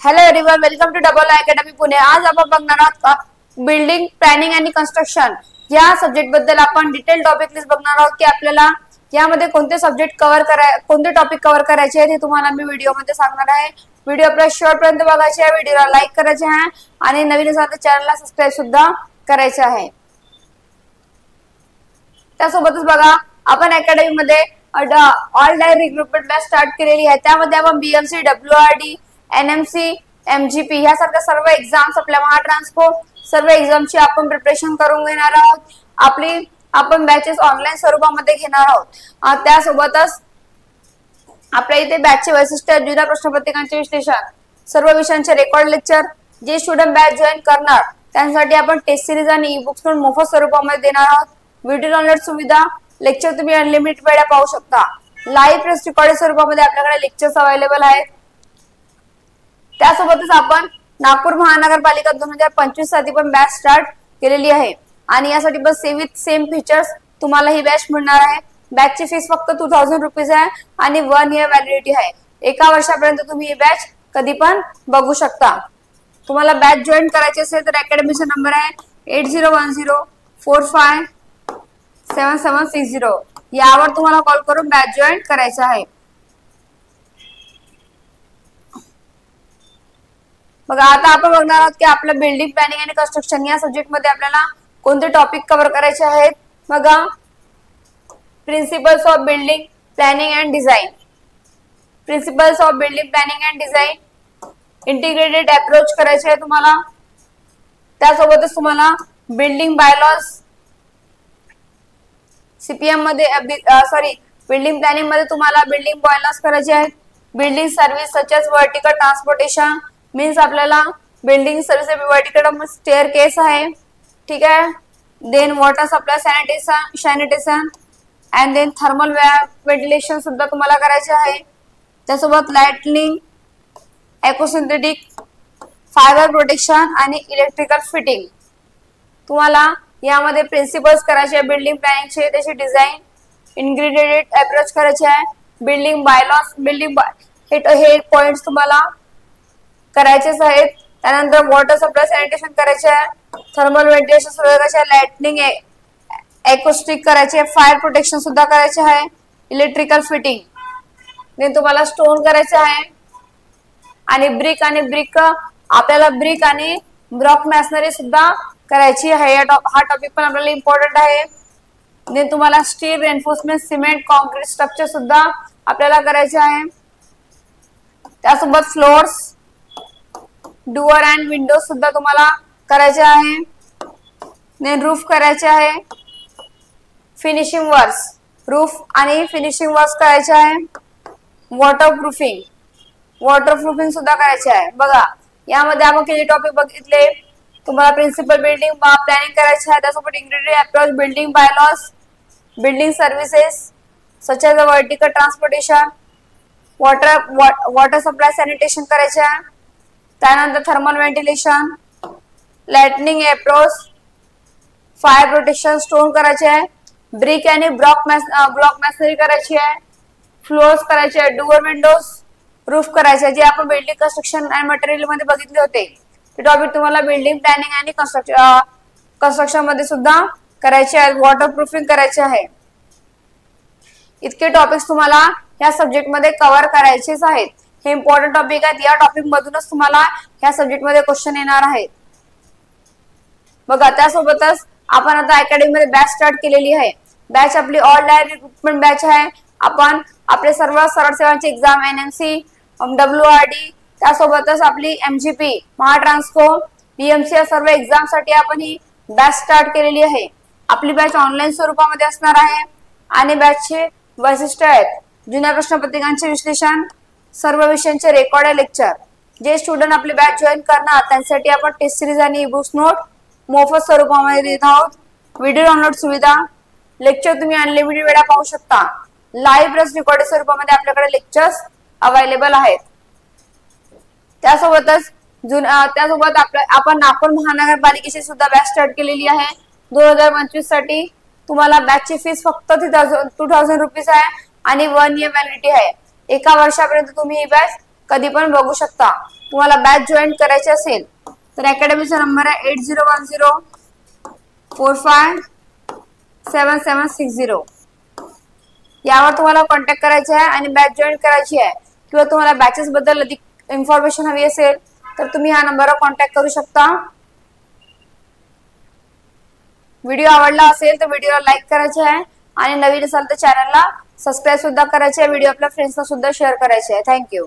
Hello everyone, welcome to double academy Pune. आज आपण बघणार आहोत बिल्डिंग प्लॅनिंग आणि कन्स्ट्रक्शन या सब्जेक्ट बद्दल आपण डिटेल टॉपिक लिस्ट बघणार आहोत की आपल्याला यामध्ये कोणते सब्जेक्ट कोणते टॉपिक कव्हर करायचे आहेत हे तुम्हाला मी व्हिडिओ मध्ये सांगणार आहे। व्हिडिओ आपल्या शेवटपर्यंत बघायचे आहे, व्हिडिओला लाईक करायचे आहे आणि नवीन असाल तर चॅनलला सबस्क्राइब सुद्धा करायचे आहे। त्यासोबतच बघा, आपण अकॅडमी मध्ये all direct recruitment batch start केलेली आहे। त्यामध्ये आपण बीएमसी, डब्ल्यूआरडी, एनएमसी, एमजीपी यासारख्या सर्व एक्झाम्स, आपल्या महाट्रान्सको सर्व एक्झामची आपण प्रिपरेशन करून घेणार आहोत। आपण बॅचेस ऑनलाईन स्वरूपामध्ये घेणार आहोत। त्यासोबतच आपल्या इथे बॅचचे वैशिष्ट्य, जुन्या प्रश्नपत्रिकांचे विश्लेषण, सर्व विषयांचे रेकॉर्ड लेक्चर, जे स्टुडंट बॅच जॉईन करणार त्यांसाठी आपण टेस्ट सिरीज आणि ई बुक्स मोफत स्वरूपामध्ये देणार आहोत। व्हिडिओ डाउनलोड सुविधा, लेक्चर तुम्ही अनलिमिटेड वेळा पाहू शकता। लाईव्ह प्रेस रेकॉर्डिंग स्वरूपामध्ये आपल्याकडे लेक्चर्स अवेलेबल आहेत। त्यासोबतच आपण नागपूर महानगरपालिका 2025 साठी पण बॅच स्टार्ट केलेली आहे आणि यासाठी बस सेम फीचर्स तुम्हाला ही बॅच मिळणार आहे। बॅचची फीस फक्त 2000 रुपीज आहे आणि 1 इयर व्हॅलिडिटी आहे। एका वर्षापर्यंत तुम्ही ही बॅच कधी पण बघू शकता। तुम्हाला बॅच जॉईन करायची असेल तर अकॅडमीचा नंबर आहे 8010457760 यावर तुम्हाला कॉल करून बॅच जॉईन करायचा आहे। बघा, आता आपण बघणार आहोत की आपलं बिल्डिंग प्लॅनिंग आणि कन्स्ट्रक्शन या सब्जेक्ट मध्ये आपल्याला कोणते टॉपिक कव्हर करायचे आहेत। बघा, principles of building planning and design, principles of building planning and design, integrated approach करायचे आहे तुम्हाला। त्यासोबतच तुम्हाला बिल्डिंग बायलॉज, सीपीएम मध्ये बिल्डिंग प्लॅनिंग मध्ये तुम्हाला बिल्डिंग बायलॉज करायचे आहेत। Building service such as vertical transportation means आपल्याला building service vertical staircase आहे, ठीक आहे। Then water supply, sanitation and then thermal ventilation सुद्धा तुम्हाला करायचे आहे। त्यासोबत लाइटनिंग, इकोसिंथेटिक, फायबर प्रोटेक्शन आणि इलेक्ट्रिकल फिटिंग तुम्हाला यामध्ये प्रिन्सिपल्स करायचे आहे। बिल्डिंग प्लॅनिंगचे, त्याची डिझाइन, इंटिग्रेटेड अप्रोच करायचे आहे। बिल्डिंग बायलॉज, हे पॉइंट्स तुम्हाला करायचेच आहेत। त्यानंतर वॉटर सप्लाय, सॅनिटेशन करायचे आहे, थर्मल व्हेंटिलेशन सुद्धा करायचे आहे, लाइटनिंग, अकोस्टिक करायचे आहे, फायर प्रोटेक्शन सुद्धा करायचे आहे, इलेक्ट्रिकल फिटिंग, देन तुम्हाला स्टोन करायचे आहे आणि ब्रिक आपल्याला ब्रिक आणि ब्लॉक मॅसनरी सुद्धा करायची आहे। हा टॉपिक पण आपल्याला इम्पॉर्टंट आहे। देन तुम्हाला steel, reinforcement, cement, concrete structure सुद्धा आपल्याला करायचे आहे। त्यासोबत फ्लोर्स, डोअर अँड विंडो सुद्धा तुम्हाला करायचे आहे। देन रूफ करायचे आहे, फिनिशिंग वर्क्स, रूफ आणि फिनिशिंग वर्क्स करायचे आहे। वॉटरप्रूफिंग सुद्धा करायचे आहे। बघा, यामध्ये आपण किती टॉपिक बघितले। तुम्हाला प्रिन्सिपल बिल्डिंग प्लॅनिंग करायचे आहे, त्यासोबत integrated approach, building bylaws, building services सच as vertical transportation, water supply, sanitation करायचे आहे। त्यानंतर thermal ventilation, lightning approach, fire protection, stone करायचे आहे, ब्रिक आणि ब्लॉक मॅसनरी करायची आहे, फ्लोर्स करायचे आहे, डोअर, विंडोज, रूफ करायचे आहे। जे आपण बिल्डिंग कन्स्ट्रक्शन अँड मटेरियल मध्ये बघितले होते ते टॉपिक तुम्हाला बिल्डिंग प्लॅनिंग आणि कन्स्ट्रक्शन मध्ये सुद्धा करायचे आहे। वॉटरप्रूफिंग करायचे आहे। इतके टॉपिक्स तुम्हाला या सब्जेक्ट मध्ये कव्हर करायचेच आहेत। हे इम्पॉर्टंट टॉपिक आहेत। या टॉपिक मधूनच तुम्हाला या सब्जेक्ट मध्ये क्वेश्चन येणार आहेत। बघा, त्यासोबतच आपण आता अकॅडमी मध्ये बॅच स्टार्ट केलेली आहे। बॅच आपली ऑल डायरेक्ट रिक्रुटमेंट बॅच आहे। आपण आपले सर्व सरळ सेवांची एक्झाम, एनएमसी, डब्ल्यूआरडी, त्यासोबतच आपली एमजीपी, महाट्रान्सको, बीएमसी या सर्व एक्झाम साठी आपण ही बॅच स्टार्ट केलेली आहे। आपली बॅच ऑनलाईन स्वरूपामध्ये असणार आहे आणि बॅचचे वैशिष्ट्य आहेत जुन्या प्रश्नपत्रिकांचे विश्लेषण, सर्व विषयांचे रेकॉर्ड लेक्चर। जे स्टुडंट आपली बॅच जॉईन करणार त्यांसाठी आपण टेस्ट सिरीज आणि ई बुक्स नोट मोफत स्वरूपामध्ये देत आहोत। व्हिडिओ डाउनलोड सुविधा, लेक्चर तुम्ही अनलिमिटेड वेळा पाहू शकता। लाईव्ह प्रेस रेकॉर्डिंग स्वरूपामध्ये आपल्याकडे लेक्चर्स अवेलेबल आहेत। त्यासोबत आपण नागपूर महानगरपालिकेची सुद्धा बॅच स्टार्ट केलेली आहे। 2025 साठी तुम्हाला बॅचची फीस फक्त 2000 रुपीज आहे आणि 1 इयर व्हॅलिडिटी आहे। एका वर्षापर्यंत तुम्ही ही बॅच कधी पण बघू शकता। तुम्हाला बॅच जॉईन करायची असेल तर अकॅडमीचा नंबर आहे 8010457760। यावर तुम्हाला कॉन्टॅक्ट करायचा आहे आणि बॅच जॉईन करायची आहे किंवा तुम्हाला बॅचेस बद्दल अधिक इन्फॉर्मेशन हवी असेल तर तुम्ही ह्या नंबरवर कॉन्टॅक्ट करू शकता। व्हिडिओ आवडला असेल तर व्हिडिओला लाईक करायचे आहे आणि नवीन असाल तर चॅनलला सबस्क्राईब सुद्धा करायचे आहे। व्हिडिओ आपल्या फ्रेंड्सना सुद्धा शेअर करायचे आहे। थँक्यू।